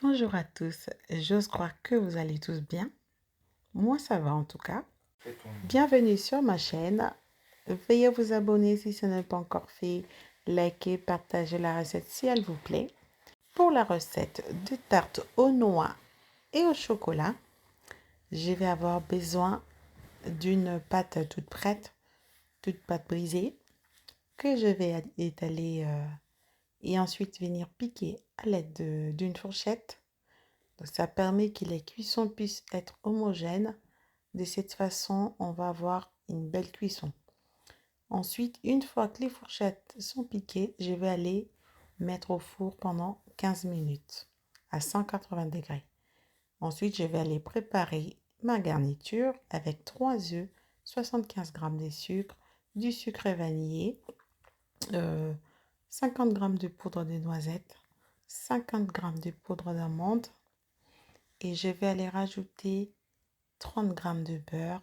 Bonjour à tous, j'ose croire que vous allez tous bien. Moi ça va en tout cas. Bienvenue sur ma chaîne. Veuillez vous abonner si ce n'est pas encore fait. Likez, partagez la recette si elle vous plaît. Pour la recette de tarte aux noix et au chocolat, je vais avoir besoin d'une pâte toute prête, toute pâte brisée, que je vais étaler et ensuite venir piquer à l'aide d'une fourchette. Donc, ça permet que les cuissons puissent être homogènes. De cette façon, on va avoir une belle cuisson. Ensuite, une fois que les fourchettes sont piquées, je vais aller mettre au four pendant 15 minutes à 180 degrés. Ensuite, je vais aller préparer ma garniture avec 3 œufs, 75 g de sucre, du sucre vanillé, 50 g de poudre de noisettes, 50 g de poudre d'amande, et je vais aller rajouter 30 g de beurre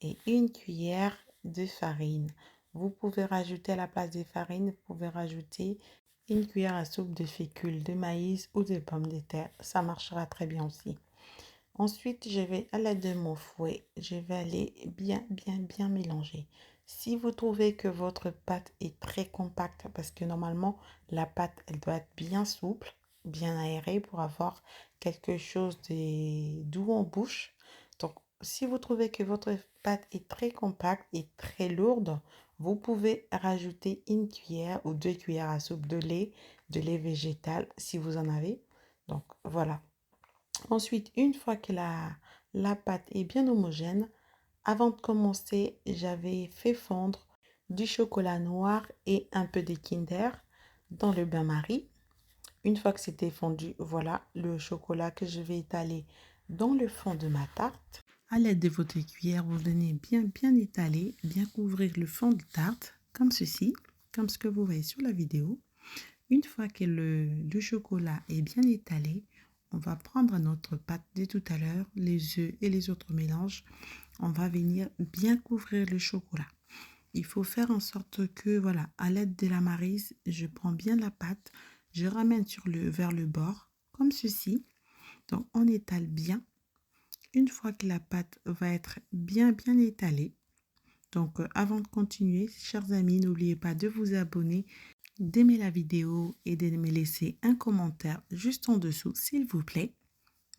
et une cuillère de farine. Vous pouvez rajouter à la place des farines, vous pouvez rajouter une cuillère à soupe de fécule de maïs ou de pommes de terre. Ça marchera très bien aussi. Ensuite, je vais à l'aide de mon fouet, je vais aller bien mélanger. Si vous trouvez que votre pâte est très compacte, parce que normalement la pâte elle doit être bien souple, bien aérée pour avoir quelque chose de doux en bouche. Donc si vous trouvez que votre pâte est très compacte et très lourde, vous pouvez rajouter une cuillère ou 2 cuillères à soupe de lait végétal si vous en avez. Donc voilà. Ensuite, une fois que la pâte est bien homogène, avant de commencer, j'avais fait fondre du chocolat noir et un peu de Kinder dans le bain-marie. Une fois que c'était fondu, voilà le chocolat que je vais étaler dans le fond de ma tarte. À l'aide de votre cuillère, vous venez bien étaler, bien couvrir le fond de tarte, comme ceci, comme ce que vous voyez sur la vidéo. Une fois que le chocolat est bien étalé, on va prendre notre pâte de tout à l'heure, les œufs et les autres mélanges. On va venir bien couvrir le chocolat. Il faut faire en sorte que, voilà, à l'aide de la maryse, je prends bien la pâte, je ramène vers le bord, comme ceci. Donc, on étale bien. Une fois que la pâte va être bien étalée, donc avant de continuer, chers amis, n'oubliez pas de vous abonner, d'aimer la vidéo et de me laisser un commentaire juste en dessous, s'il vous plaît.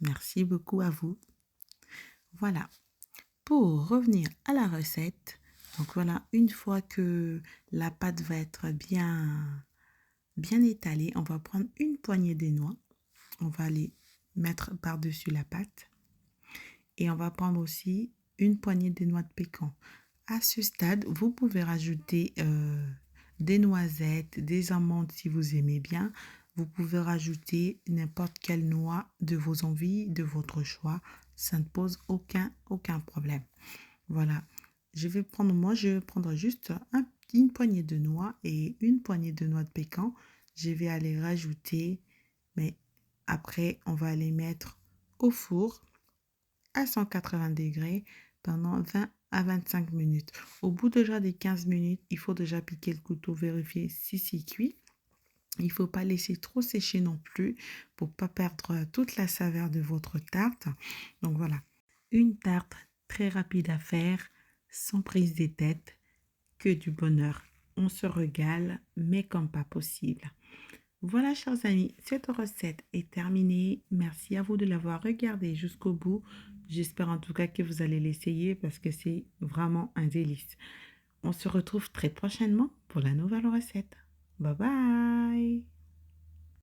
Merci beaucoup à vous. Voilà. Pour revenir à la recette, donc voilà, une fois que la pâte va être bien étalée, on va prendre une poignée de noix. On va les mettre par-dessus la pâte. Et on va prendre aussi une poignée de noix de pécan. À ce stade, vous pouvez rajouter des noisettes, des amandes si vous aimez bien. Vous pouvez rajouter n'importe quelle noix de vos envies, de votre choix. Ça ne pose aucun problème. Voilà. Je vais prendre juste une poignée de noix et une poignée de noix de pécan. Je vais aller rajouter, mais après, on va les mettre au four à 180 degrés pendant 20 à 25 minutes. Au bout déjà des 15 minutes, il faut déjà piquer le couteau, vérifier si c'est cuit. Il ne faut pas laisser trop sécher non plus pour ne pas perdre toute la saveur de votre tarte. Donc voilà, une tarte très rapide à faire, sans prise de tête, que du bonheur. On se régale, mais comme pas possible. Voilà, chers amis, cette recette est terminée. Merci à vous de l'avoir regardée jusqu'au bout. J'espère en tout cas que vous allez l'essayer parce que c'est vraiment un délice. On se retrouve très prochainement pour la nouvelle recette. Bye bye!